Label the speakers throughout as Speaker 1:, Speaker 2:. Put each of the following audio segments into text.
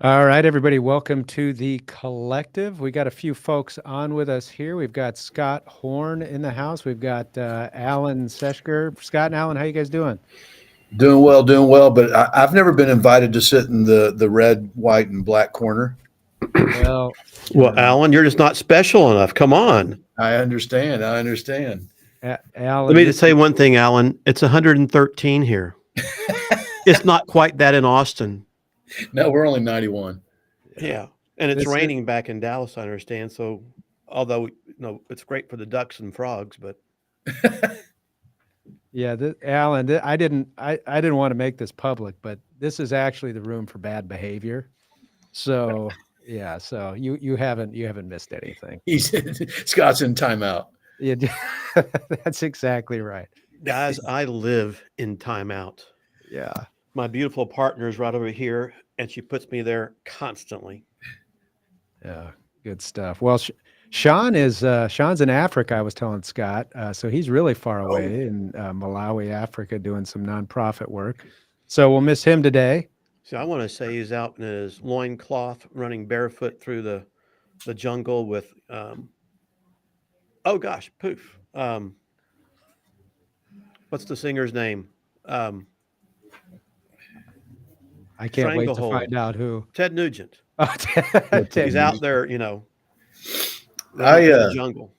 Speaker 1: All right, everybody, welcome to the collective. We got a few folks on with us here. We've got Scott Horne in the house. We've got Alan Seschker. Scott and Alan, how you guys doing?
Speaker 2: Doing well, doing well. But I've never been invited to sit in the red, white, and black corner.
Speaker 1: Well,
Speaker 3: Well, Alan, you're just not special enough. Come on.
Speaker 2: I understand. I understand.
Speaker 3: Let
Speaker 1: Alan,
Speaker 3: me just say one thing, Alan. It's 113 here. It's not quite that in Austin.
Speaker 2: No, we're only 91.
Speaker 3: Yeah. And it's
Speaker 1: This is-
Speaker 3: raining back in Dallas, I understand. So, although, it's great for the ducks and frogs, but
Speaker 1: yeah, Alan, I didn't want to make this public, but this is actually the room for bad behavior. So yeah, so you haven't missed anything.
Speaker 2: Scott's in timeout.
Speaker 1: Yeah, that's exactly right.
Speaker 3: guys, I live in timeout.
Speaker 1: Yeah.
Speaker 3: My beautiful partner is right over here, and she puts me there constantly.
Speaker 1: Yeah, good stuff. Well, Sean's in Africa. I was telling Scott, so he's really far away in Malawi, Africa, doing some nonprofit work. So we'll miss him today.
Speaker 3: So, I want to say he's out in his loincloth, running barefoot through the jungle with, oh gosh, poof. What's the singer's name?
Speaker 1: I can't wait to
Speaker 3: Stranglehold.
Speaker 1: find out who.
Speaker 3: Ted Nugent.
Speaker 1: Oh, Ted
Speaker 3: He's out
Speaker 1: Nugent.
Speaker 3: there, running through the jungle.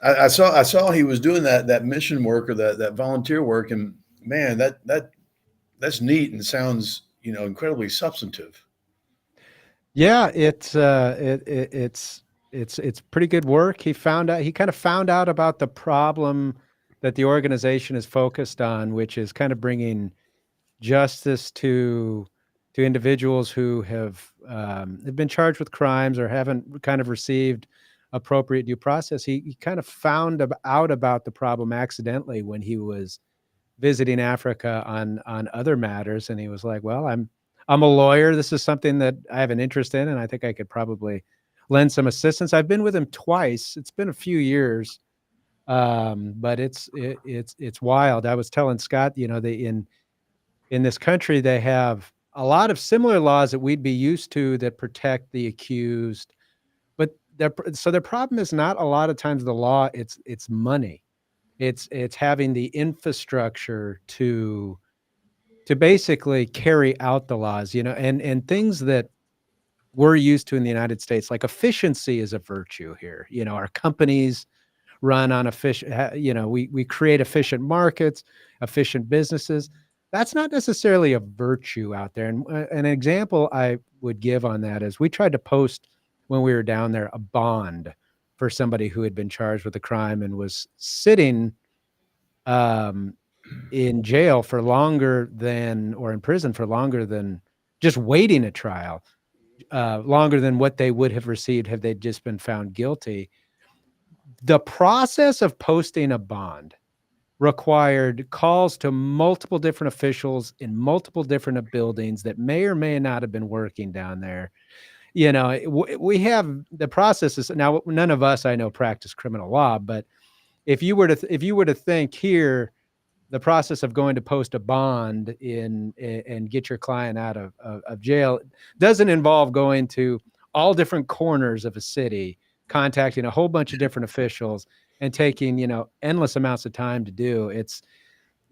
Speaker 2: I saw he was doing that mission work or that volunteer work, and man, that's neat and sounds incredibly substantive.
Speaker 1: Yeah, it's pretty good work. He kind of found out about the problem that the organization is focused on, which is kind of bringing justice to individuals who have been charged with crimes or haven't kind of received appropriate due process. He kind of found out about the problem accidentally when he was visiting Africa on other matters, and he was like, "Well, I'm a lawyer. This is something that I have an interest in, and I think I could probably lend some assistance." I've been with him twice. It's been a few years, but it's wild. I was telling Scott, they in this country they have a lot of similar laws that we'd be used to that protect the accused, but their problem is not a lot of times the law. It's money. It's having the infrastructure to basically carry out the laws, and things that we're used to in the United States, like efficiency is a virtue here. Our companies run on efficient, we create efficient markets, efficient businesses. That's not necessarily a virtue out there. And an example I would give on that is we tried to post when we were down there a bond for somebody who had been charged with a crime and was sitting in jail for longer than, or in prison for longer than just waiting a trial, longer than what they would have received had they just been found guilty. The process of posting a bond required calls to multiple different officials in multiple different buildings that may or may not have been working down there. We have the processes now. None of us, I know, practice criminal law, but if you were to think here, the process of going to post a bond and get your client out of jail doesn't involve going to all different corners of a city, contacting a whole bunch of different officials and taking, endless amounts of time to do. It's,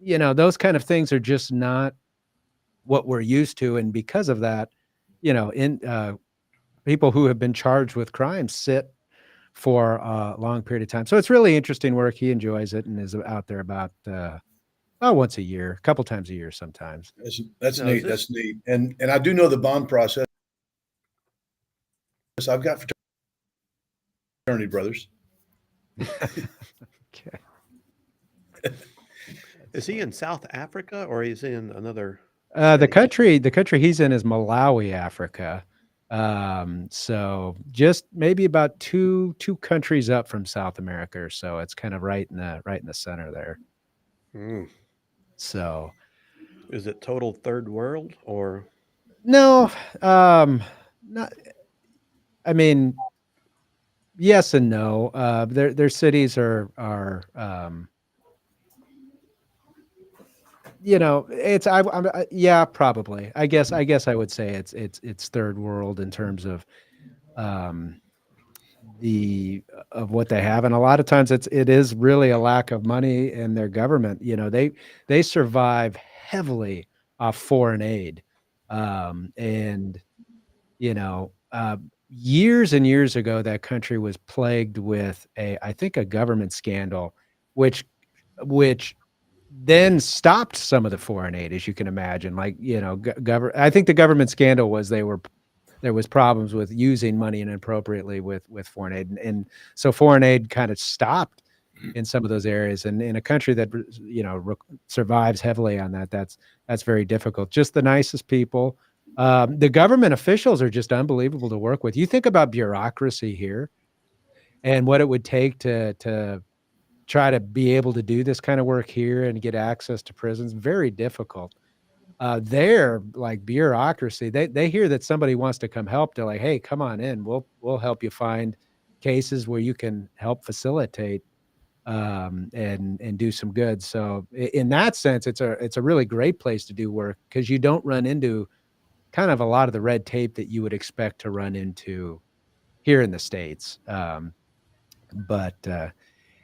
Speaker 1: those kind of things are just not what we're used to. And because of that, people who have been charged with crimes sit for a long period of time. So it's really interesting work. He enjoys it and is out there about, once a year, a couple times a year sometimes.
Speaker 2: That's
Speaker 3: Now,
Speaker 2: neat. That's neat. And I do know the bond process. I've got fraternity brothers.
Speaker 1: Okay.
Speaker 3: Is he in South Africa or is he in another?
Speaker 1: The country he's in is Malawi, Africa. So just maybe about two countries up from South America or so. It's kind of right in the center there.
Speaker 3: Mm.
Speaker 1: So
Speaker 3: Is it total third world or?
Speaker 1: no, not. I mean, yes and no. Their cities are yeah, probably. I guess I would say it's third world in terms of um, of what they have, and a lot of times it is really a lack of money in their government. They survive heavily off foreign aid, and years and years ago, that country was plagued with I think a government scandal, which which then stopped some of the foreign aid, as you can imagine. Like, I think the government scandal was there was problems with using money inappropriately with foreign aid, and so foreign aid kind of stopped in some of those areas. And in a country that survives heavily on that's very difficult. Just the nicest people. The government officials are just unbelievable to work with. You think about bureaucracy here and what it would take to try to be able to do this kind of work here and get access to prisons. Very difficult. They're like bureaucracy. They hear that somebody wants to come help. They're like, hey, come on in. We'll help you find cases where you can help facilitate and do some good. So in that sense, it's a really great place to do work because you don't run into kind of a lot of the red tape that you would expect to run into here in the States. But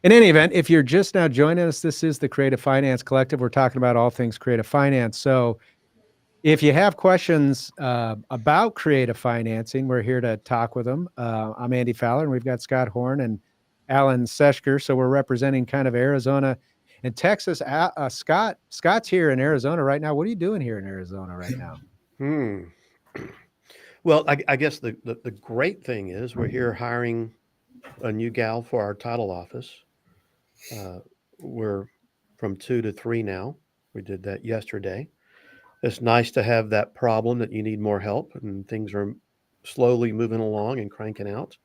Speaker 1: in any event, if you're just now joining us, this is the Creative Finance Collective. We're talking about all things creative finance. So if you have questions about creative financing, we're here to talk with them. I'm Andy Fowler, and we've got Scott Horne and Alan Seshker. So we're representing kind of Arizona and Texas. Scott's here in Arizona right now. What are you doing here in Arizona right now?
Speaker 3: Well, I guess the great thing is we're here hiring a new gal for our title office. We're from 2 to 3 now. We did that yesterday. It's nice to have that problem that you need more help, and things are slowly moving along and cranking out.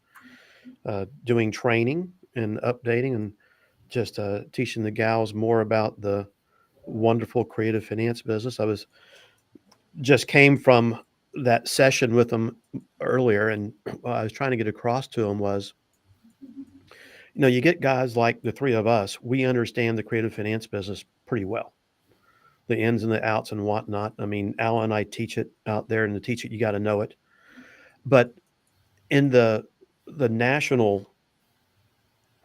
Speaker 3: Doing training and updating and just teaching the gals more about the wonderful creative finance business. Just came from that session with them earlier, and what I was trying to get across to them was, you get guys like the three of us, we understand the creative finance business pretty well, the ins and the outs and whatnot. I mean, Alan and I teach it out there, and to teach it, you got to know it. But in the national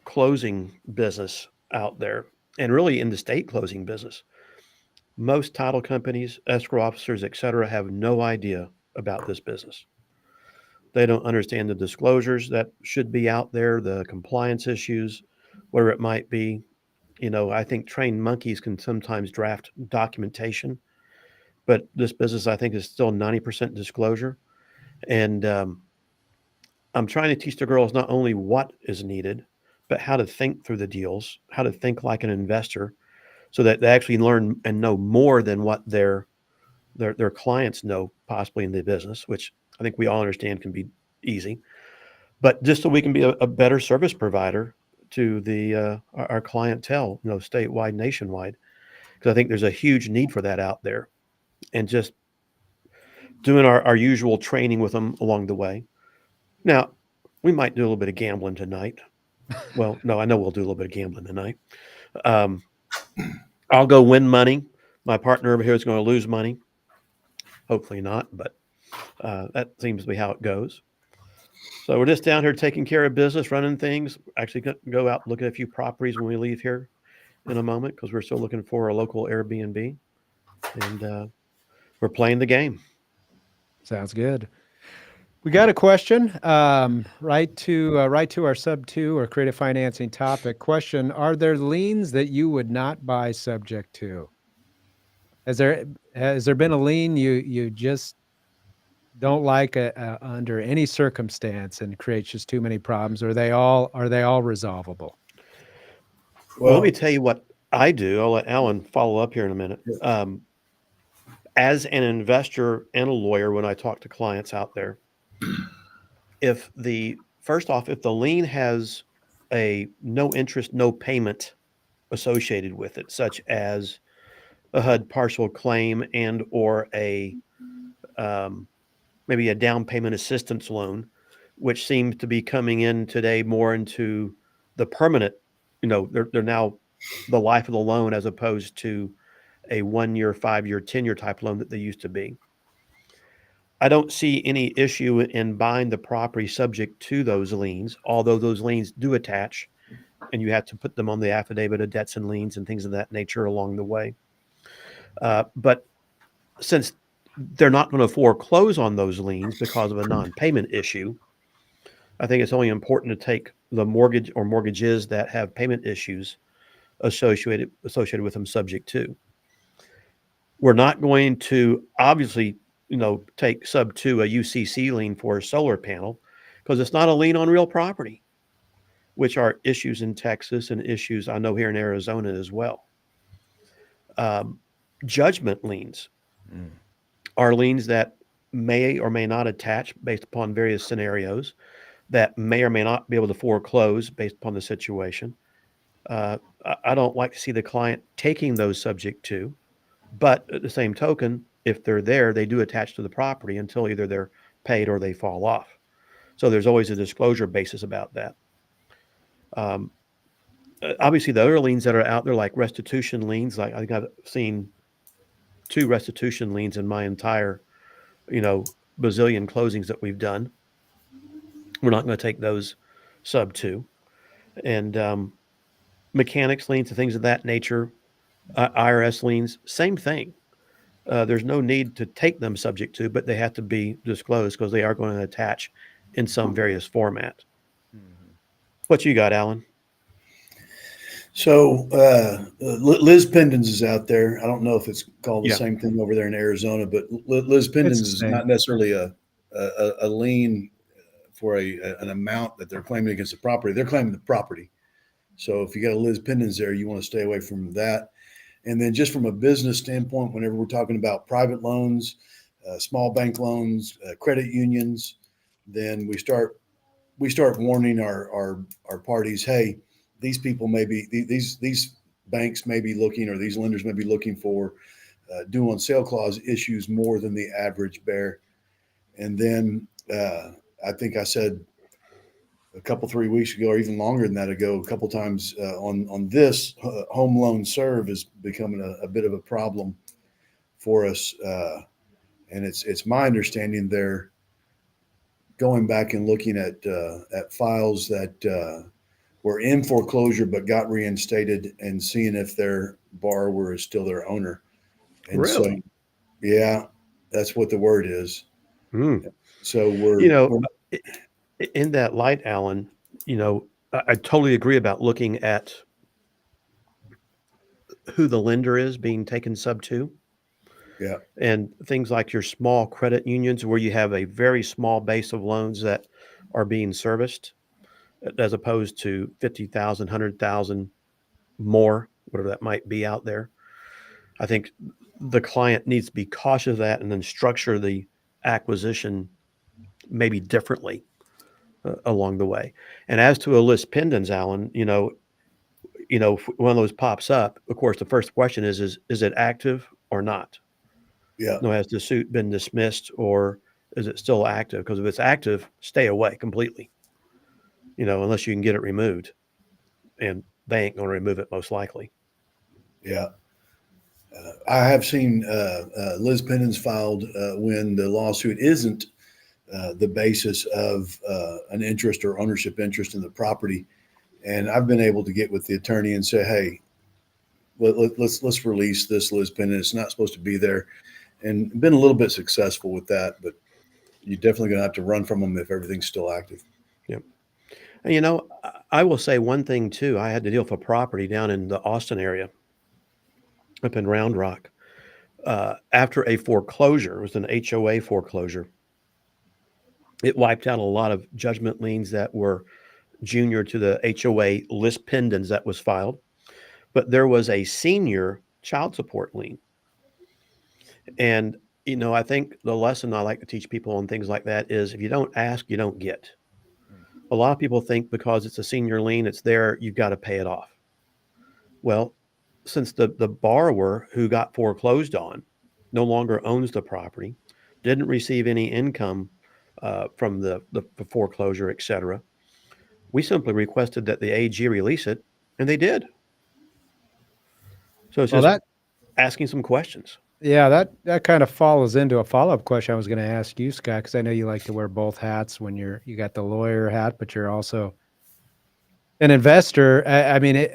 Speaker 3: closing business out there, and really in the state closing business, most title companies, escrow officers, et cetera, have no idea about this business. They don't understand the disclosures that should be out there, the compliance issues, whatever it might be. I think trained monkeys can sometimes draft documentation, but this business, I think, is still 90% disclosure. And I'm trying to teach the girls not only what is needed, but how to think through the deals, how to think like an investor, so that they actually learn and know more than what their clients know possibly in the business, which I think we all understand can be easy, but just so we can be a better service provider to our clientele, statewide, nationwide, because I think there's a huge need for that out there, and just doing our usual training with them along the way. Now, we might do a little bit of gambling tonight. Well, no, I know we'll do a little bit of gambling tonight. I'll go win money. My partner over here is going to lose money. Hopefully not, but that seems to be how it goes. So we're just down here taking care of business, running things. Actually, going to go out and look at a few properties when we leave here in a moment, because we're still looking for a local Airbnb, and we're playing the game.
Speaker 1: Sounds good. We got a question right to our sub 2 or creative financing topic. Question: are there liens that you would not buy subject to? Has there been a lien you just don't like under any circumstance and creates just too many problems? Or are they all resolvable?
Speaker 3: Well, let me tell you what I do. I'll let Alan follow up here in a minute. As an investor and a lawyer, when I talk to clients out there, if the lien has a no interest, no payment associated with it, such as a HUD partial claim and or maybe a down payment assistance loan, which seems to be coming in today more into the permanent, they're now the life of the loan as opposed to a 1 year, 5 year, 10-year type loan that they used to be. I don't see any issue in buying the property subject to those liens, although those liens do attach and you have to put them on the affidavit of debts and liens and things of that nature along the way. But since they're not going to foreclose on those liens because of a non-payment issue, I think it's only important to take the mortgage or mortgages that have payment issues associated with them subject to. We're not going to obviously, take sub to a UCC lien for a solar panel because it's not a lien on real property, which are issues in Texas and issues I know here in Arizona as well. Judgment liens are liens that may or may not attach based upon various scenarios that may or may not be able to foreclose based upon the situation. I don't like to see the client taking those subject to, but at the same token, if they're there, they do attach to the property until either they're paid or they fall off. So there's always a disclosure basis about that. Obviously, the other liens that are out there, like restitution liens, like I think I've seen 2 restitution liens in my entire, bazillion closings that we've done. We're not going to take those sub 2. And mechanics liens and things of that nature, IRS liens, same thing. There's no need to take them subject to, but they have to be disclosed because they are going to attach in some various format. What you got, Alan?
Speaker 2: So Liz Pendens is out there. I don't know if it's called the
Speaker 3: Yeah.
Speaker 2: same thing over there in Arizona, but Liz Pendens
Speaker 1: It's the
Speaker 2: is
Speaker 1: same.
Speaker 2: not necessarily a lien for an amount that they're claiming against the property. They're claiming the property. So if you got a Liz Pendens there, you want to stay away from that. And then just from a business standpoint, whenever we're talking about private loans, small bank loans, credit unions, then we start warning our parties, hey, these people may be, these banks may be looking, or these lenders may be looking for due on sale clause issues more than the average bear. And then I think I said a couple, 3 weeks ago, or even longer than that ago, a couple times on this, home loan serve is becoming a bit of a problem for us. And it's my understanding they're going back and looking at files that were in foreclosure but got reinstated and seeing if their borrower is still their owner. And
Speaker 3: Really?
Speaker 2: so, yeah, that's what the word is.
Speaker 3: Mm.
Speaker 2: So we're
Speaker 3: In that light, Alan, I totally agree about looking at who the lender is being taken sub to.
Speaker 2: yeah,
Speaker 3: And things like your small credit unions where you have a very small base of loans that are being serviced as opposed to 50,000, 100,000 more, whatever that might be out there. I think the client needs to be cautious of that and then structure the acquisition maybe differently along the way. And as to a list pendants, Alan, if one of those pops up, of course, the first question is it active or not?
Speaker 2: yeah,
Speaker 3: Has the suit been dismissed or is it still active? Because if it's active, stay away completely, unless you can get it removed. And they ain't going to remove it most likely.
Speaker 2: yeah. I have seen Liz Pendens filed when the lawsuit isn't the basis of an interest or ownership interest in the property. And I've been able to get with the attorney and say, hey, let's release this Liz Pendens. It's not supposed to be there. And been a little bit successful with that, but you're definitely going to have to run from them if everything's still active.
Speaker 3: Yep. And, I will say one thing too. I had to deal with a property down in the Austin area up in Round Rock. After a foreclosure, it was an HOA foreclosure. It wiped out a lot of judgment liens that were junior to the HOA list pendants that was filed. But there was a senior child support lien. And, I think the lesson I like to teach people on things like that is if you don't ask, you don't get. A lot of people think because it's a senior lien, it's there, you've got to pay it off. Well, since the borrower who got foreclosed on no longer owns the property, didn't receive any income from the foreclosure, et cetera, we simply requested that the AG release it, and they did. So it's
Speaker 1: Well,
Speaker 3: just asking some questions.
Speaker 1: Yeah, that kind of follows into a follow-up question I was going to ask you, Scott, because I know you like to wear both hats when you got the lawyer hat, but you're also an investor. I mean,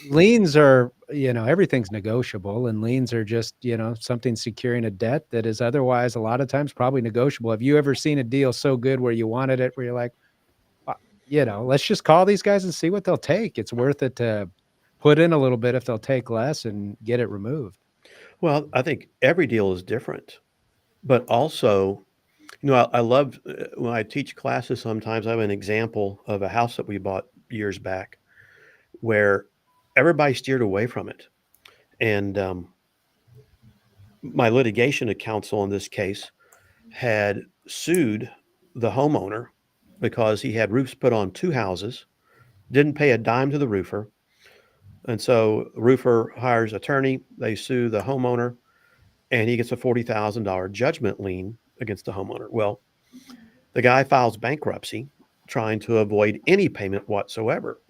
Speaker 1: liens are, everything's negotiable, and liens are just, something securing a debt that is otherwise a lot of times probably negotiable. Have you ever seen a deal so good where you wanted it, where you're like, let's just call these guys and see what they'll take. It's worth it to put in a little bit if they'll take less and get it removed.
Speaker 3: Well, I think every deal is different, but also, I love when I teach classes. Sometimes I have an example of a house that we bought years back where everybody steered away from it. And my litigation counsel in this case had sued the homeowner because he had roofs put on 2 houses, didn't pay a dime to the roofer. And so the roofer hires attorney, they sue the homeowner, and he gets a $40,000 judgment lien against the homeowner. Well, the guy files bankruptcy trying to avoid any payment whatsoever.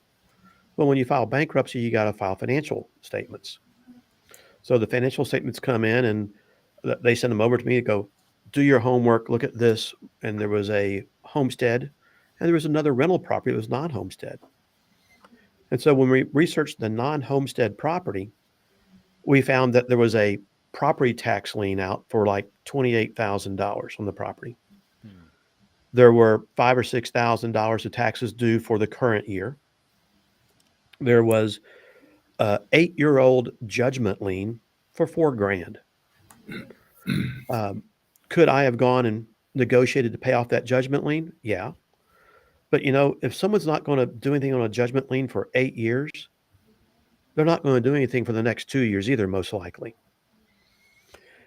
Speaker 3: Well, when you file bankruptcy, you got to file financial statements. So the financial statements come in and they send them over to me to go, do your homework, look at this. And there was a homestead and there was another rental property that was non-homestead. And so when we researched the non-homestead property, we found that there was a property tax lien out for like $28,000 on the property. There were $5,000 or $6,000 of taxes due for the current year. There was a 8-year-old judgment lien for $4,000. Could I have gone and negotiated to pay off that judgment lien? Yeah. But if someone's not going to do anything on a judgment lien for 8 years, they're not going to do anything for the next 2 years either, most likely.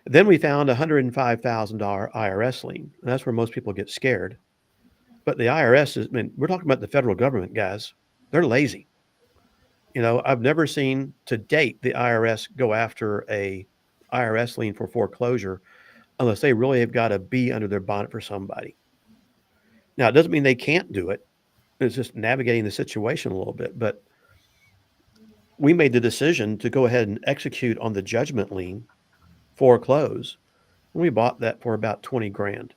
Speaker 3: Then we found a $105,000 IRS lien. And that's where most people get scared. But the IRS we're talking about the federal government, guys. They're lazy. I've never seen to date the IRS go after a IRS lien for foreclosure unless they really have got a bee under their bonnet for somebody. Now, it doesn't mean they can't do it. It's just navigating the situation a little bit. But we made the decision to go ahead and execute on the judgment lien, foreclose. And we bought that for about $20,000.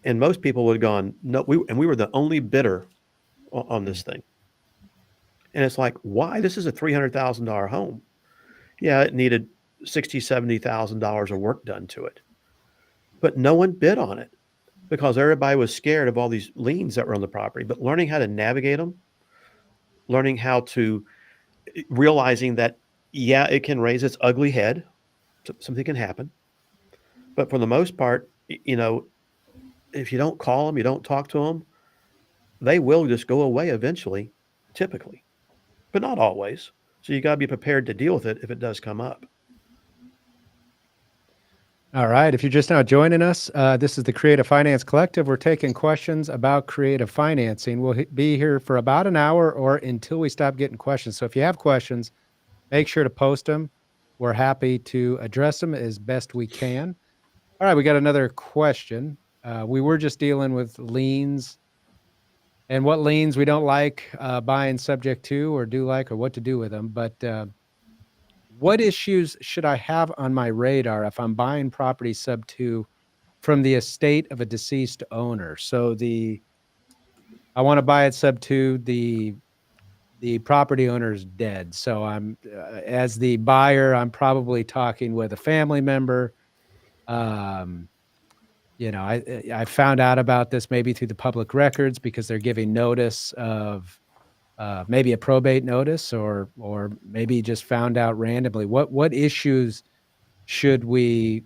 Speaker 3: And most people would have gone, no, we were the only bidder on this thing. And it's like, why? This is a $300,000 home. Yeah, it needed $60,000, $70,000 of work done to it. But no one bid on it because everybody was scared of all these liens that were on the property. But learning how to navigate them, learning how to, realizing that, yeah, it can raise its ugly head. Something can happen. But for the most part, if you don't call them, you don't talk to them, they will just go away eventually, typically, but not always. So you got to be prepared to deal with it if it does come up.
Speaker 1: All right. If you're just now joining us, this is the Creative Finance Collective. We're taking questions about creative financing. We'll be here for about an hour or until we stop getting questions. So if you have questions, make sure to post them. We're happy to address them as best we can. All right. We got another question. We were just dealing with liens and what liens we don't like buying subject to or do like or what to do with them. But what issues should I have on my radar if I'm buying property sub to from the estate of a deceased owner? So I want to buy it sub to the property owner's dead. So I'm as the buyer, I'm probably talking with a family member. I found out about this maybe through the public records because they're giving notice of maybe a probate notice or maybe just found out randomly. What issues should be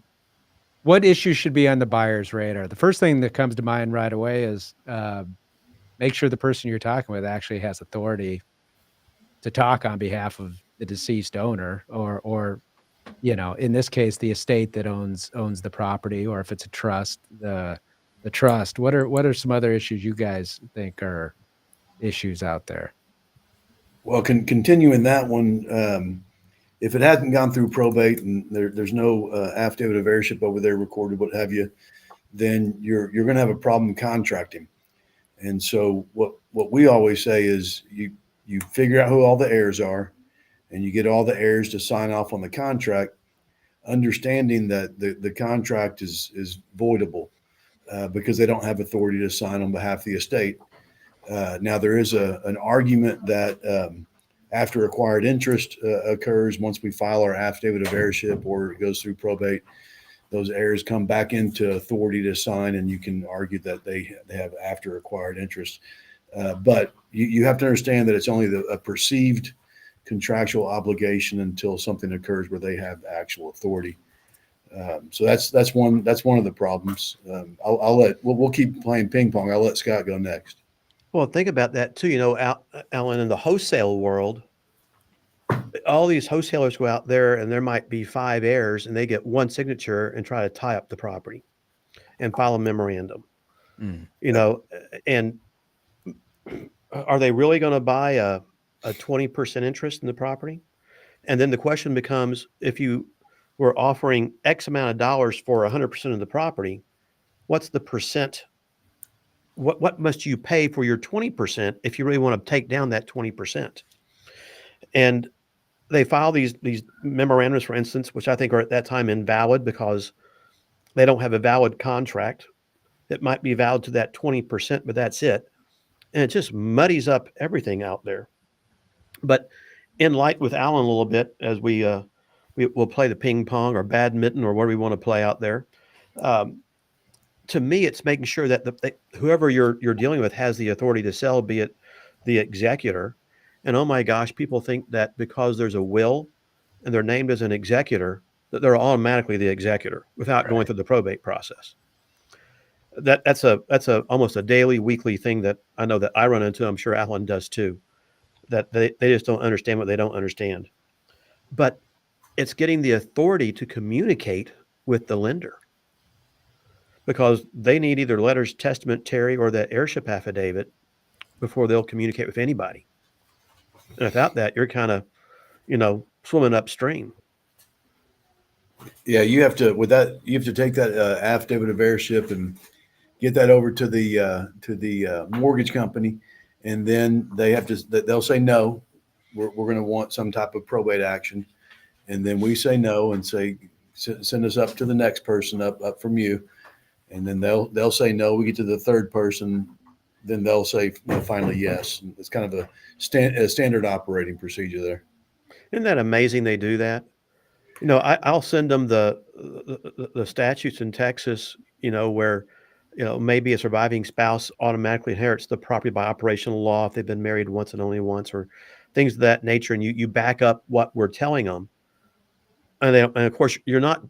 Speaker 1: on the buyer's radar? The first thing that comes to mind right away is make sure the person you're talking with actually has authority to talk on behalf of the deceased owner or in this case, the estate that owns the property, or if it's a trust, the trust. What are some other issues you guys think are issues out there?
Speaker 2: Well, continuing that one, if it hasn't gone through probate and there's no affidavit of heirship over there recorded, what have you, then you're going to have a problem contracting. And so what we always say is you figure out who all the heirs are, and you get all the heirs to sign off on the contract, understanding that the contract is voidable because they don't have authority to sign on behalf of the estate. Now, there is an argument that after acquired interest occurs, once we file our affidavit of heirship or it goes through probate, those heirs come back into authority to sign, and you can argue that they have after acquired interest. But you have to understand that it's only a perceived contractual obligation until something occurs where they have actual authority. So that's one of the problems. We'll keep playing ping pong. I'll let Scott go next.
Speaker 3: Well, think about that too. Alan, in the wholesale world, all these wholesalers go out there and there might be 5 heirs and they get one signature and try to tie up the property and file a memorandum. And are they really going to buy a 20% interest in the property? And then the question becomes, if you were offering X amount of dollars for 100% of the property, what's the percent? What must you pay for your 20% if you really want to take down that 20%? And they file these memorandums, for instance, which I think are at that time invalid because they don't have a valid contract. It might be valid to that 20%, but that's it. And it just muddies up everything out there. But in light with Alan a little bit, as we'll play the ping pong or badminton or whatever we want to play out there. To me, it's making sure that whoever you're dealing with has the authority to sell, be it the executor. And oh my gosh, people think that because there's a will and they're named as an executor, that they're automatically the executor without going through the probate process. That's almost a daily, weekly thing that I know that I run into. I'm sure Alan does too. That they just don't understand what they don't understand. But it's getting the authority to communicate with the lender, because they need either letters, testamentary, or that heirship affidavit before they'll communicate with anybody. And without that, you're kind of, swimming upstream.
Speaker 2: Yeah, you have to take that affidavit of heirship and get that over to the mortgage company, and then they'll say no. We're going to want some type of probate action, and then we say no and say send us up to the next person up from you, and then they'll say no. We get to the third person, then they'll say finally yes. It's kind of a standard operating procedure there.
Speaker 3: Isn't that amazing they do that? I'll send them the statutes in Texas, where, maybe a surviving spouse automatically inherits the property by operational law if they've been married once and only once, or things of that nature. And you back up what we're telling them. And of course, you're not,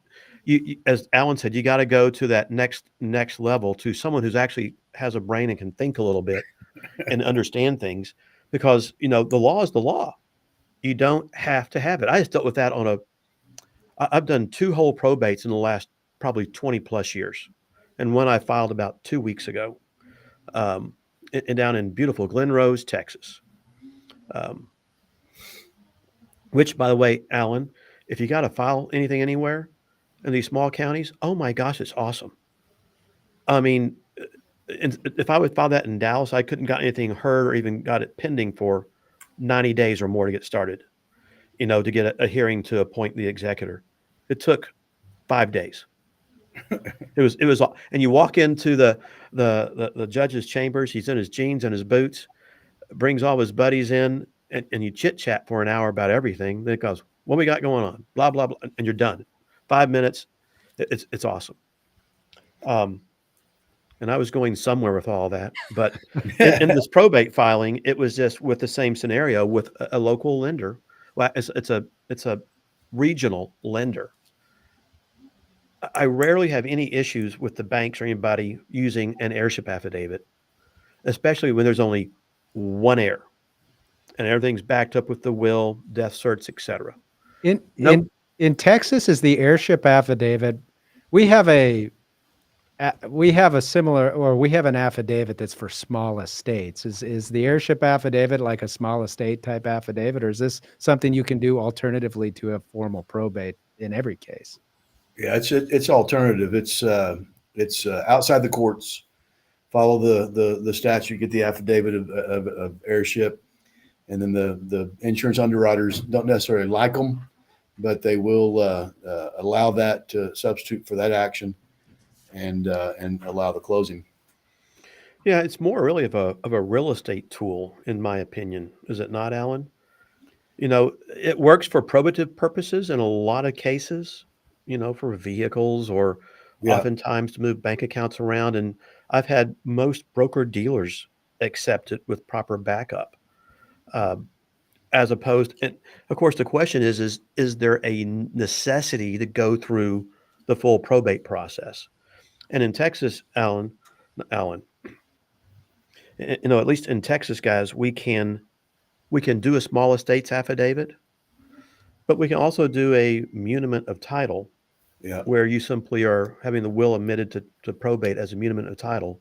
Speaker 3: as Alan said, you got to go to that next level, to someone who's actually has a brain and can think a little bit and understand things, because, the law is the law. You don't have to have it. I just dealt with that I've done 2 whole probates in the last probably 20 plus years. And one I filed about 2 weeks ago, and down in beautiful Glen Rose, Texas. Which, by the way, Alan, if you got to file anything anywhere in these small counties, oh my gosh, it's awesome. I mean, if I would file that in Dallas, I couldn't got anything heard or even got it pending for 90 days or more to get started, to get a hearing to appoint the executor. It took 5 days. It was, and you walk into the judge's chambers, he's in his jeans and his boots, brings all his buddies in, and you chit chat for an hour about everything. Then it goes, what we got going on, blah, blah, blah. And you're done. 5 minutes. It's awesome. And I was going somewhere with all that, but in this probate filing, it was just with the same scenario with a local lender. Well, it's a regional lender. I rarely have any issues with the banks or anybody using an heirship affidavit, especially when there's only one heir and everything's backed up with the will, death certs, etc.
Speaker 1: In Texas, is the heirship affidavit? We have a similar, or we have an affidavit that's for small estates. Is the heirship affidavit like a small estate type affidavit, or is this something you can do alternatively to a formal probate in every case?
Speaker 2: Yeah, it's alternative. It's outside the courts. Follow the statute. Get the affidavit of heirship. And then the insurance underwriters don't necessarily like them, but they will allow that to substitute for that action and allow the closing.
Speaker 3: Yeah, it's more really of a real estate tool, in my opinion, is it not, Alan? It works for probative purposes in a lot of cases, for vehicles or
Speaker 2: Yeah.
Speaker 3: oftentimes to move bank accounts around. And I've had most broker dealers accept it with proper backup, uh, as opposed. And of course, the question is there a necessity to go through the full probate process? And in Texas, Alan, at least in Texas, guys, we can do a small estates affidavit, but we can also do a muniment of title
Speaker 2: Yeah.
Speaker 3: where you simply are having the will admitted to probate as a muniment of title,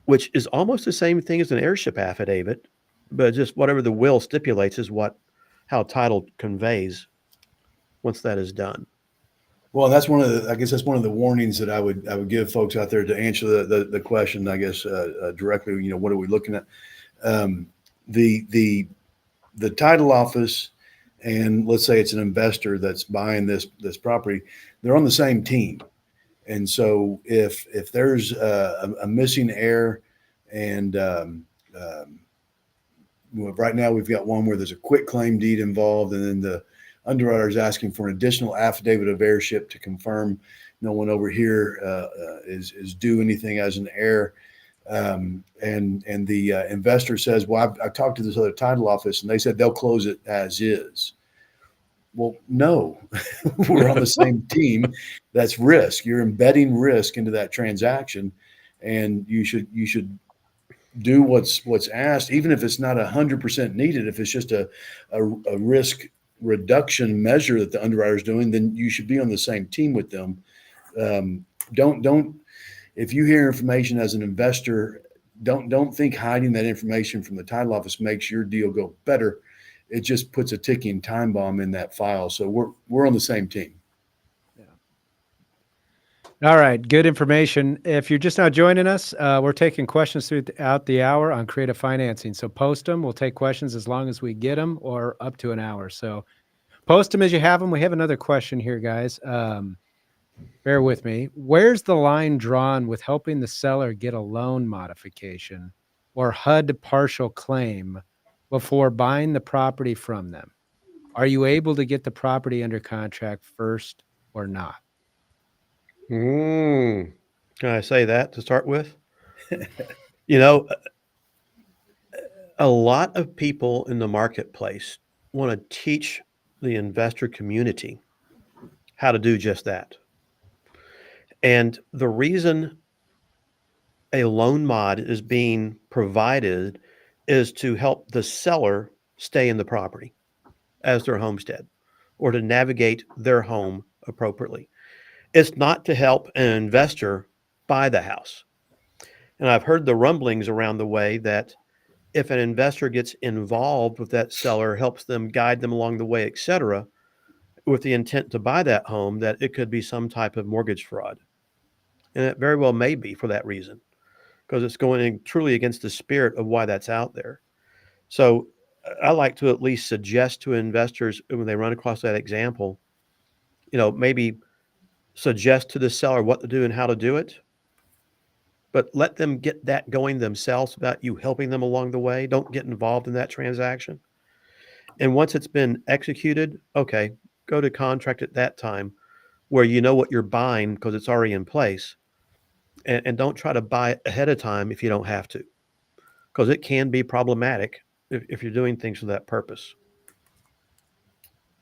Speaker 3: which is almost the same thing as an heirship affidavit, but just whatever the will stipulates is how title conveys once that is done.
Speaker 2: Well, I guess that's one of the warnings that I would give folks out there to answer the question, I guess, directly, what are we looking at? Um, the title office, and let's say it's an investor that's buying this property, they're on the same team. And so if there's a missing heir, and right now we've got one where there's a quit claim deed involved, and then the underwriter is asking for an additional affidavit of heirship to confirm no one over here is due anything as an heir. And the investor says, well, I've talked to this other title office and they said they'll close it as is. Well, no, we're on the same team. That's risk. You're embedding risk into that transaction, and you should do what's asked, even if it's not 100% needed. If it's just a risk reduction measure that the underwriter is doing, then you should be on the same team with them. Don't if you hear information as an investor, don't think hiding that information from the title office makes your deal go better. It just puts a ticking time bomb in that file. So we're on the same team.
Speaker 1: Yeah. All right. Good information. If you're just now joining us, we're taking questions throughout the hour on creative financing. So post them. We'll take questions as long as we get them, or up to an hour. So post them as you have them. We have another question here, guys. Bear with me. Where's the line drawn with helping the seller get a loan modification or HUD partial claim before buying the property from them? Are you able to get the property under contract first or not?
Speaker 3: Can I say that to start with? You know, a lot of people in the marketplace want to teach the investor community how to do just that. And the reason a loan mod is being provided is to help the seller stay in the property as their homestead, or to navigate their home appropriately. It's not to help an investor buy the house. And I've heard the rumblings around the way that if an investor gets involved with that seller, helps them, guide them along the way, et cetera, with the intent to buy that home, that it could be some type of mortgage fraud. And it very well may be for that reason, because it's going truly against the spirit of why that's out there. So I like to at least suggest to investors when they run across that example, maybe suggest to the seller what to do and how to do it, but let them get that going themselves without you helping them along the way. Don't get involved in that transaction. And once it's been executed, okay, go to contract at that time where you know what you're buying because it's already in place. And don't try to buy it ahead of time if you don't have to, because it can be problematic if you're doing things for that purpose.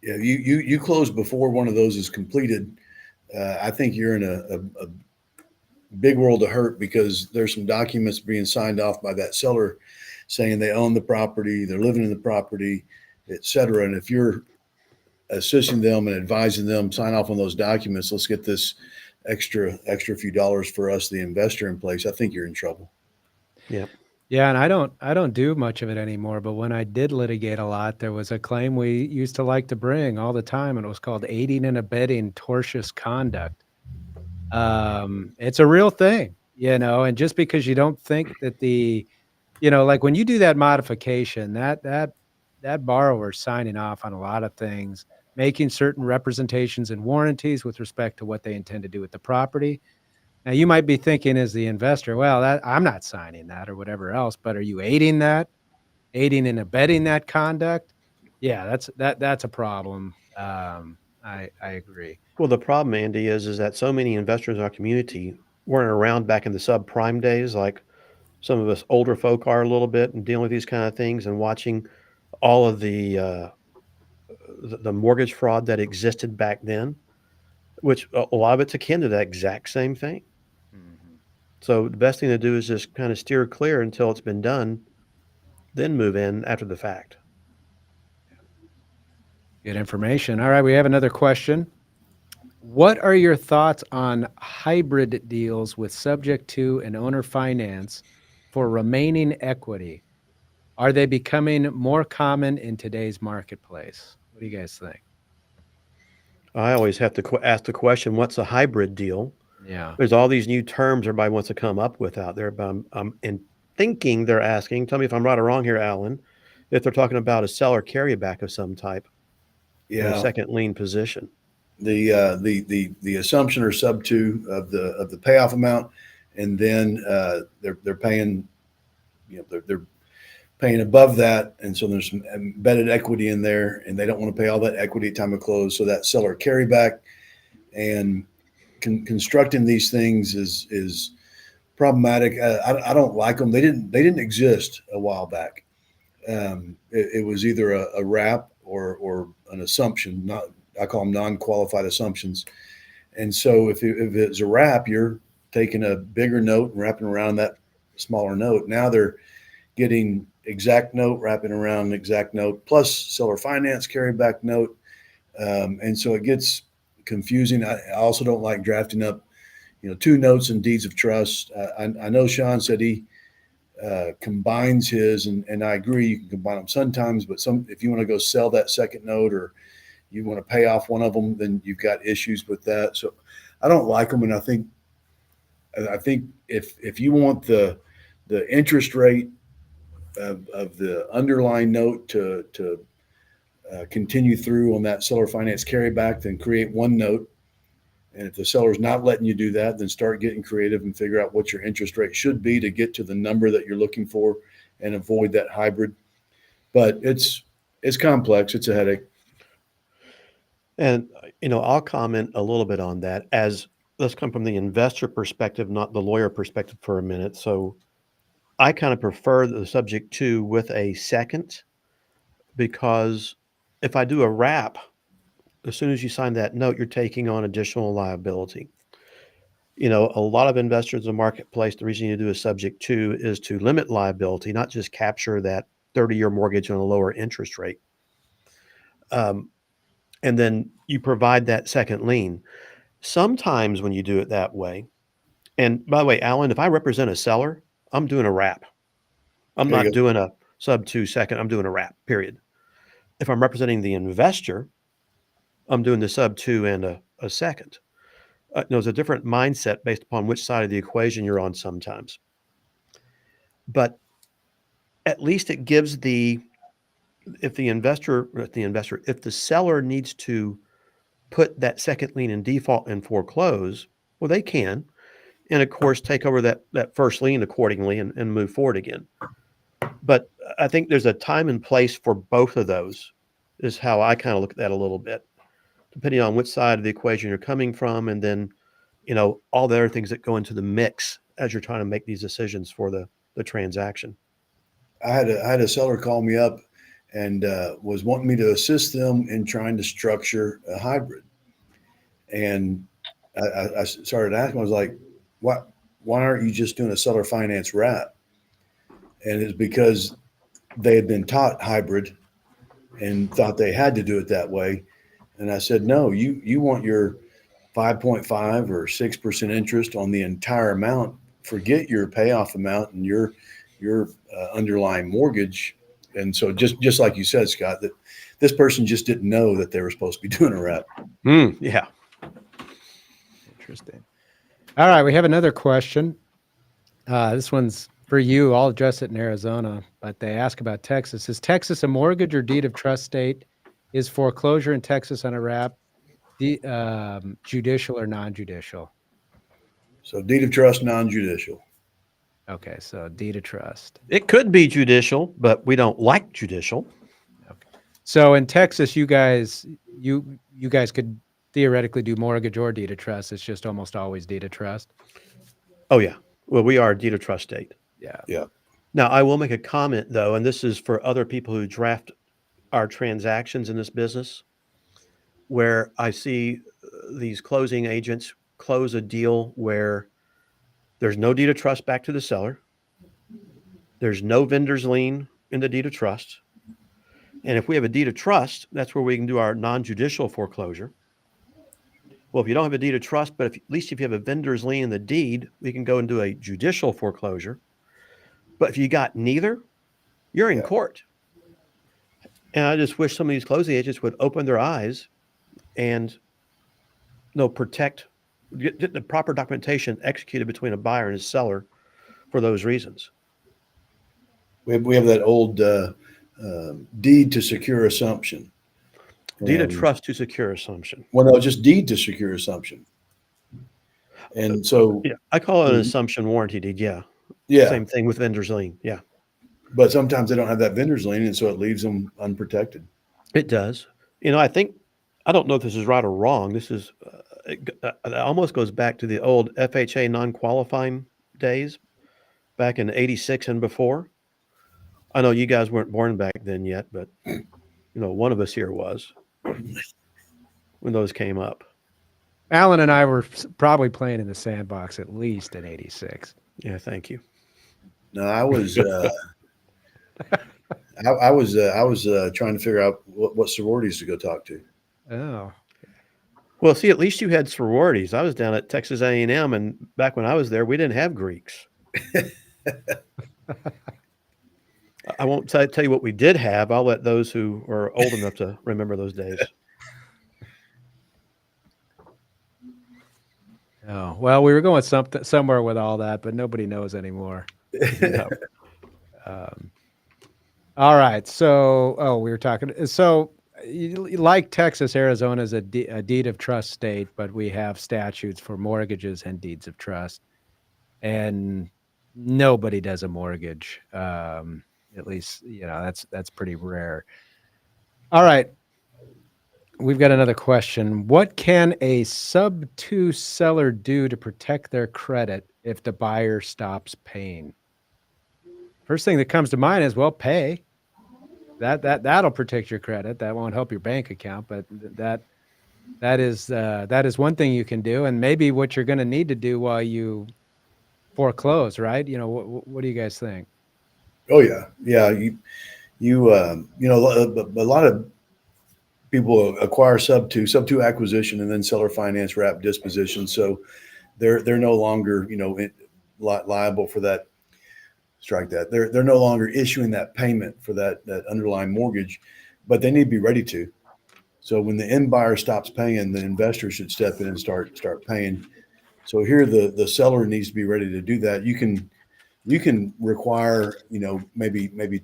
Speaker 2: Yeah, you close before one of those is completed. I think you're in a big world of hurt, because there's some documents being signed off by that seller saying they own the property, they're living in the property, et cetera. And if you're assisting them and advising them, sign off on those documents, let's get this extra few dollars for us, the investor, in place, I think you're in trouble.
Speaker 3: Yeah.
Speaker 1: Yeah, and I don't do much of it anymore, but when I did litigate a lot, there was a claim we used to like to bring all the time, and it was called aiding and abetting tortious conduct. It's a real thing, and just because you don't think that like when you do that modification, that that borrower signing off on a lot of things, making certain representations and warranties with respect to what they intend to do with the property. Now, you might be thinking as the investor, well, I'm not signing that or whatever else, but are you aiding and abetting that conduct? Yeah, that's a problem. I agree.
Speaker 3: Well, the problem, Andy, is that so many investors in our community weren't around back in the subprime days, like some of us older folk are a little bit, and dealing with these kind of things and watching all of the mortgage fraud that existed back then, which a lot of it's akin to that exact same thing.
Speaker 1: Mhm.
Speaker 3: So the best thing to do is just kind of steer clear until it's been done, then move in after the fact.
Speaker 1: Good information. All right, we have another question. What are your thoughts on hybrid deals with subject to and owner finance for remaining equity? Are they becoming more common in today's marketplace? What do you guys think?
Speaker 3: I always have to ask the question, what's a hybrid deal?
Speaker 1: Yeah.
Speaker 3: There's all these new terms everybody wants to come up with out there, but I'm thinking they're asking, tell me if I'm right or wrong here, Alan, if they're talking about a seller carryback of some type in a
Speaker 2: Yeah.
Speaker 3: second lien position.
Speaker 2: The assumption or sub to of the payoff amount, and then they're paying, they're paying above that, and so there's some embedded equity in there, and they don't want to pay all that equity at time of close. So that seller carryback and constructing these things is problematic. I don't like them. They didn't exist a while back. It was either a wrap or an assumption. Not, I call them non-qualified assumptions. And so if it's a wrap, you're taking a bigger note and wrapping around that smaller note. Now they're getting exact note, wrapping around exact note, plus seller finance carryback note. And so it gets confusing. I also don't like drafting up, two notes and deeds of trust. I know Sean said he combines his, and I agree, you can combine them sometimes, but if you want to go sell that second note or you want to pay off one of them, then you've got issues with that. So I don't like them, and I think if you want the interest rate of the underlying note to continue through on that seller finance carryback, then create one note. And if the seller's not letting you do that, then start getting creative and figure out what your interest rate should be to get to the number that you're looking for and avoid that hybrid. But it's complex. It's a headache.
Speaker 3: And, I'll comment a little bit on that as let's come from the investor perspective, not the lawyer perspective for a minute. So I kind of prefer the subject to with a second, because if I do a wrap, as soon as you sign that note, you're taking on additional liability. A lot of investors in the marketplace, the reason you do a subject to is to limit liability, not just capture that 30-year mortgage on a lower interest rate. And then you provide that second lien. Sometimes when you do it that way, and by the way, Alan, if I represent a seller, I'm doing a wrap. I'm
Speaker 2: There you
Speaker 3: not
Speaker 2: go.
Speaker 3: doing a sub 2 second. I'm doing a wrap, period. If I'm representing the investor, I'm doing the sub 2 and a second. There's a different mindset based upon which side of the equation you're on sometimes. But at least it gives if the seller needs to put that second lien in default and foreclose, well, they can. And of course, take over that first lien accordingly and move forward again. But I think there's a time and place for both of those, is how I kind of look at that a little bit, depending on which side of the equation you're coming from, and then, all the other things that go into the mix as you're trying to make these decisions for the transaction.
Speaker 2: I had a seller call me up and was wanting me to assist them in trying to structure a hybrid. And I started asking, I was like, why aren't you just doing a seller finance wrap? And it's because they had been taught hybrid and thought they had to do it that way. And I said, no, you want your 5.5 or 6% interest on the entire amount. Forget your payoff amount and your underlying mortgage. And so just like you said, Scott, that this person just didn't know that they were supposed to be doing a wrap.
Speaker 3: Yeah.
Speaker 1: Interesting. All right, we have another question. This one's for you, I'll address it in Arizona, but they ask about Texas. Is Texas a mortgage or deed of trust state? Is foreclosure in Texas on a wrap judicial or non-judicial?
Speaker 2: So deed of trust, non-judicial.
Speaker 1: Okay, so deed of trust.
Speaker 3: It could be judicial, but we don't like judicial.
Speaker 1: Okay. So in Texas, you guys could theoretically do mortgage or deed of trust. It's just almost always deed of trust.
Speaker 3: Oh, yeah. Well, we are a deed of trust state.
Speaker 1: Yeah.
Speaker 2: Yeah.
Speaker 3: Now, I will make a comment, though, and this is for other people who draft our transactions in this business, where I see these closing agents close a deal where there's no deed of trust back to the seller. There's no vendor's lien in the deed of trust. And if we have a deed of trust, that's where we can do our non-judicial foreclosure. Well, if you don't have a deed of trust, but at least if you have a vendor's lien in the deed, we can go and do a judicial foreclosure. But if you got neither, you're in court. And I just wish some of these closing agents would open their eyes and protect, get the proper documentation executed between a buyer and a seller for those reasons.
Speaker 2: We have that old deed to secure assumption.
Speaker 3: Deed of trust to secure assumption.
Speaker 2: Well, no, just deed to secure assumption. And so,
Speaker 3: yeah, I call it an assumption warranty deed. Yeah.
Speaker 2: Yeah.
Speaker 3: Same thing with vendor's lien. Yeah.
Speaker 2: But sometimes they don't have that vendor's lien, and so it leaves them unprotected.
Speaker 3: It does. I don't know if this is right or wrong. This is, it almost goes back to the old FHA non-qualifying days back in 86 and before. I know you guys weren't born back then yet, but one of us here was when those came up.
Speaker 1: Alan and I were probably playing in the sandbox at least in 86.
Speaker 3: Yeah. Thank you.
Speaker 2: No, I was I was trying to figure out what sororities to go talk to.
Speaker 1: Oh.
Speaker 3: Well, see, at least you had sororities. I was down at Texas A&M, and back when I was there, we didn't have Greeks. I won't tell you what we did have. I'll let those who are old enough to remember those days.
Speaker 1: Oh, well, we were going somewhere with all that, but nobody knows anymore. All right. So, we were talking. So, like Texas, Arizona is a deed of trust state, but we have statutes for mortgages and deeds of trust, and nobody does a mortgage. At least, that's pretty rare. All right. We've got another question. What can a sub-2 seller do to protect their credit if the buyer stops paying? First thing that comes to mind is, well, pay. That'll protect your credit. That won't help your bank account, but that is one thing you can do, and maybe what you're going to need to do while you foreclose, right? What do you guys think?
Speaker 2: Oh yeah, yeah. A lot of people acquire sub-2 acquisition and then seller finance wrap disposition, so they're no longer liable for that. Strike that. They're no longer issuing that payment for that underlying mortgage, but they need to be ready to. So when the end buyer stops paying, the investor should step in and start paying. So here the seller needs to be ready to do that. You can require maybe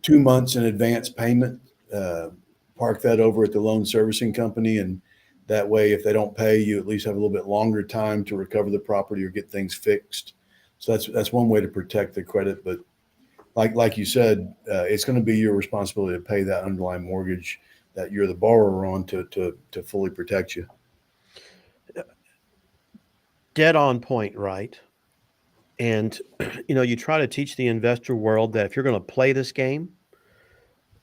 Speaker 2: 2 months in advance payment. Park that over at the loan servicing company, and that way, if they don't pay, you at least have a little bit longer time to recover the property or get things fixed. So that's one way to protect the credit. But like you said, it's going to be your responsibility to pay that underlying mortgage that you're the borrower on to fully protect you.
Speaker 3: Dead on point, right? And you try to teach the investor world that if you're going to play this game,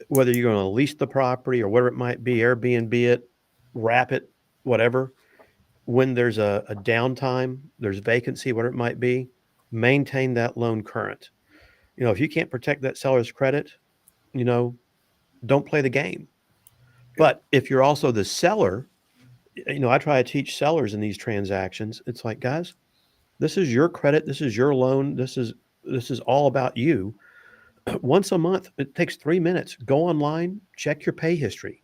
Speaker 3: whether you're going to lease the property or whatever it might be, Airbnb it, wrap it, whatever, when there's a downtime, there's vacancy, whatever it might be, maintain that loan current. If you can't protect that seller's credit, don't play the game. But if you're also the seller, I try to teach sellers in these transactions. It's like, guys, this is your credit. This is your loan. This is all about you. Once a month, it takes 3 minutes. Go online, check your pay history.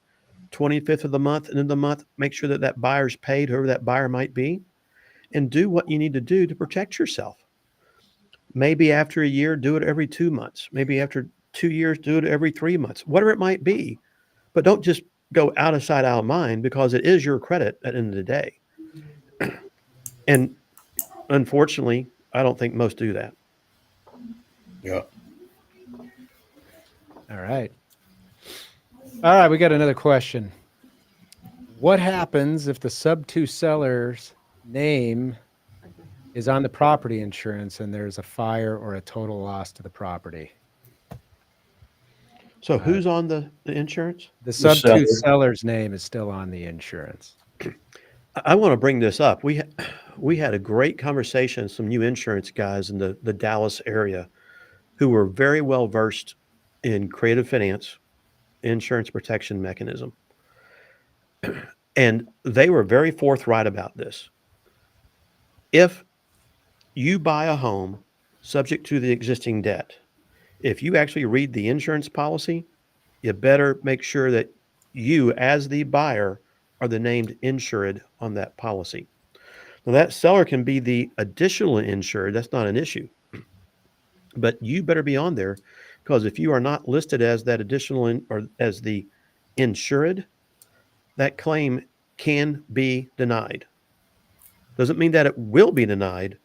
Speaker 3: 25th of the month, end of the month, make sure that buyer's paid, whoever that buyer might be, and do what you need to do to protect yourself. Maybe after a year, do it every 2 months. Maybe after 2 years, do it every 3 months, whatever it might be. But don't just go out of sight, out of mind, because it is your credit at the end of the day. And unfortunately, I don't think most do that.
Speaker 2: Yeah.
Speaker 1: All right. All right, we got another question. What happens if the sub-2 seller's name is on the property insurance and there's a fire or a total loss to the property?
Speaker 3: So who's on the insurance?
Speaker 1: The
Speaker 2: seller.
Speaker 1: sub-2 seller's name is still on the insurance.
Speaker 3: I want to bring this up. We had a great conversation, some new insurance guys in the Dallas area who were very well versed in creative finance, insurance protection mechanism. And they were very forthright about this. If you buy a home subject to the existing debt, if you actually read the insurance policy, you better make sure that you, as the buyer, are the named insured on that policy. Now, that seller can be the additional insured. That's not an issue. But you better be on there, because if you are not listed as that additional or as the insured, that claim can be denied. Doesn't mean that it will be denied,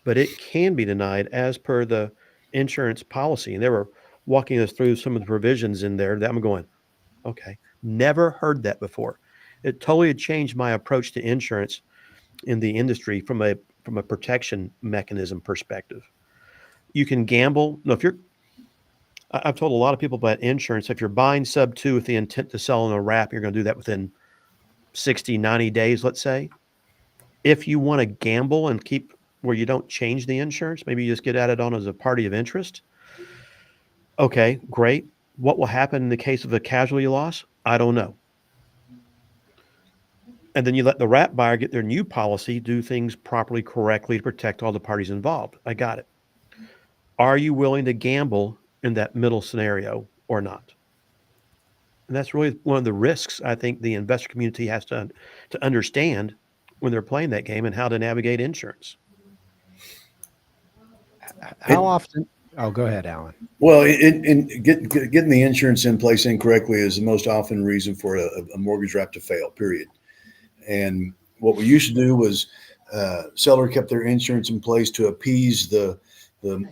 Speaker 3: but it can be denied as per the insurance policy. And they were walking us through some of the provisions in there that I'm going, okay, never heard that before. It totally changed my approach to insurance in the industry from a protection mechanism perspective. You can gamble. No, I've told a lot of people about insurance. If you're buying sub-2 with the intent to sell in a wrap, you're going to do that within 60, 90 days, let's say. If you want to gamble and keep where you don't change the insurance, maybe you just get added on as a party of interest. Okay, great. What will happen in the case of a casualty loss? I don't know. And then you let the wrap buyer get their new policy, do things properly, correctly to protect all the parties involved. I got it. Are you willing to gamble in that middle scenario or not? And that's really one of the risks I think the investor community has to understand when they're playing that game, and how to navigate insurance.
Speaker 1: How often? Oh, go ahead, Alan.
Speaker 2: Well, getting the insurance in place incorrectly is the most often reason for a mortgage wrap to fail, period. And what we used to do was seller kept their insurance in place to appease the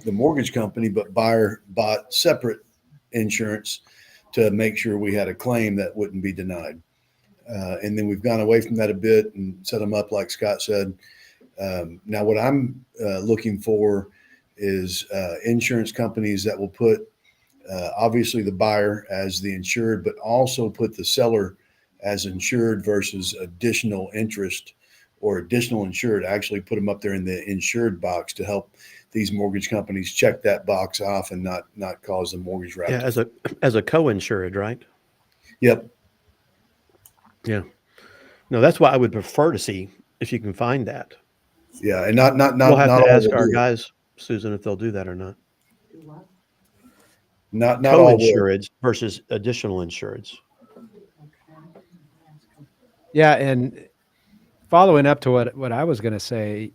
Speaker 2: mortgage company, but buyer bought separate insurance to make sure we had a claim that wouldn't be denied. And then we've gone away from that a bit and set them up, like Scott said. Now, what I'm looking for is insurance companies that will put obviously the buyer as the insured, but also put the seller as insured versus additional interest or additional insured. Actually put them up there in the insured box to help these mortgage companies check that box off and not cause the mortgage wrap.
Speaker 3: Yeah, as a co-insured, right?
Speaker 2: Yep.
Speaker 3: Yeah. No, that's what I would prefer to see, if you can find that.
Speaker 2: Yeah, and not
Speaker 3: We'll have
Speaker 2: not
Speaker 3: to
Speaker 2: all
Speaker 3: ask
Speaker 2: will
Speaker 3: our
Speaker 2: do it.
Speaker 3: guys, Susan, if they'll do that or not.
Speaker 2: Not all will.
Speaker 3: Co-insureds versus additional insureds.
Speaker 1: Yeah, and following up to what I was going to say,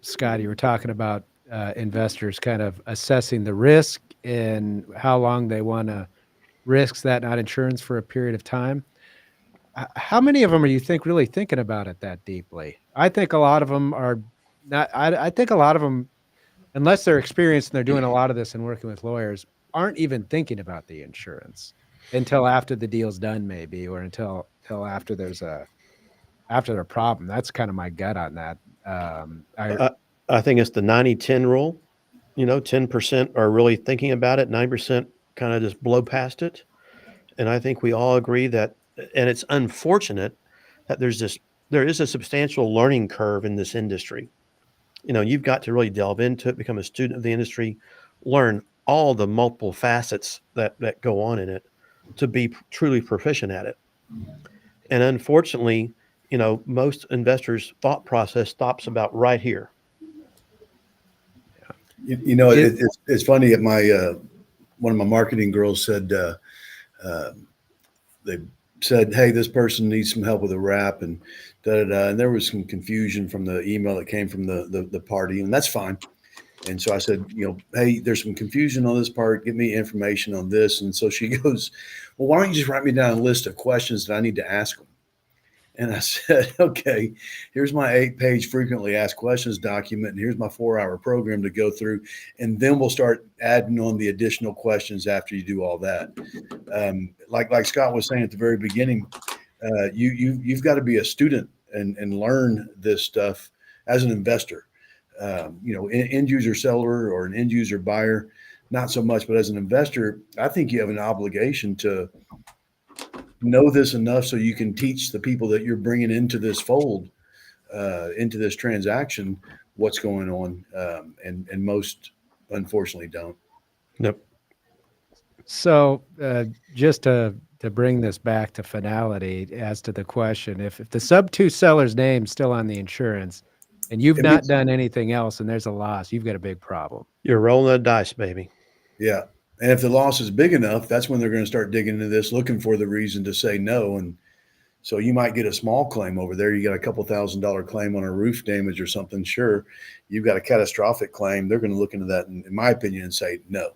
Speaker 1: Scott, you were talking about investors kind of assessing the risk and how long they want to risk that not insurance for a period of time. How many of them are you think really thinking about it that deeply? I think a lot of them are not. I think a lot of them, unless they're experienced and they're doing a lot of this and working with lawyers, aren't even thinking about the insurance until after the deal's done, maybe, or until after there's a problem. That's kind of my gut on that.
Speaker 3: I think it's the 90-10 rule. 10% are really thinking about it. 9% kind of just blow past it. And I think we all agree that, and it's unfortunate that there is a substantial learning curve in this industry. You've got to really delve into it, become a student of the industry, learn all the multiple facets that go on in it to be truly proficient at it. And unfortunately, most investors' thought process stops about right here.
Speaker 2: It's funny. At my one of my marketing girls said they said, "Hey, this person needs some help with a wrap," and and there was some confusion from the email that came from the party, and that's fine. And so I said, hey, there's some confusion on this part. Give me information on this. And so she goes, well, why don't you just write me down a list of questions that I need to ask them? And I said, okay, here's my 8-page frequently asked questions document. And here's my 4-hour program to go through. And then we'll start adding on the additional questions after you do all that. Like Scott was saying at the very beginning, you've got to be a student and learn this stuff as an investor. End user seller or an end user buyer, not so much, but as an investor, I think you have an obligation to know this enough so you can teach the people that you're bringing into this fold, into this transaction, what's going on. And most unfortunately don't.
Speaker 3: Nope.
Speaker 1: So just to bring this back to finality as to the question, if the sub-2 seller's name's still on the insurance and you've not done anything else and there's a loss, you've got a big problem.
Speaker 3: You're rolling the dice, baby.
Speaker 2: Yeah. And if the loss is big enough, that's when they're going to start digging into this, looking for the reason to say no. And so you might get a small claim over there. You got a couple $1,000 claim on a roof damage or something. Sure. You've got a catastrophic claim. They're going to look into that, in my opinion, and say no.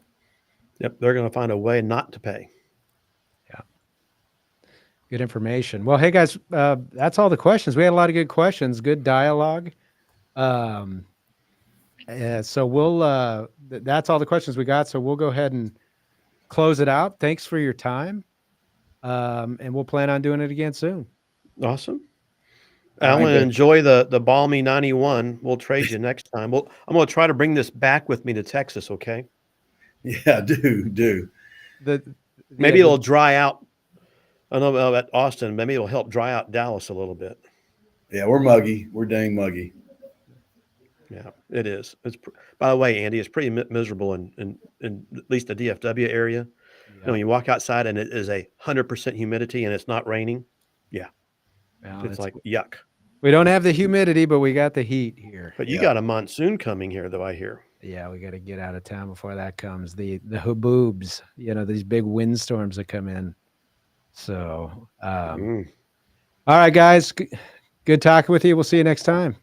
Speaker 3: Yep. They're going to find a way not to pay.
Speaker 1: Yeah. Good information. Well, hey guys, that's all the questions. We had a lot of good questions, good dialogue. So we'll, that's all the questions we got. So we'll go ahead and close it out. Thanks for your time. And we'll plan on doing it again soon.
Speaker 3: Awesome. Alan, enjoy the balmy 91. We'll trade you next time. I'm going to try to bring this back with me to Texas. Okay.
Speaker 2: Yeah, do.
Speaker 3: Maybe it'll dry out. I don't know about Austin. Maybe it'll help dry out Dallas a little bit.
Speaker 2: Yeah, we're muggy. We're dang muggy.
Speaker 3: Yeah, it is. By the way, Andy, it's pretty miserable in at least the DFW area. Yeah. When you walk outside and it is 100% humidity and it's not raining, it's like yuck.
Speaker 1: We don't have the humidity, but we got the heat here.
Speaker 3: But you got a monsoon coming here, though, I hear.
Speaker 1: Yeah, we got to get out of town before that comes. The haboobs, these big windstorms that come in. So, all right, guys, good talking with you. We'll see you next time.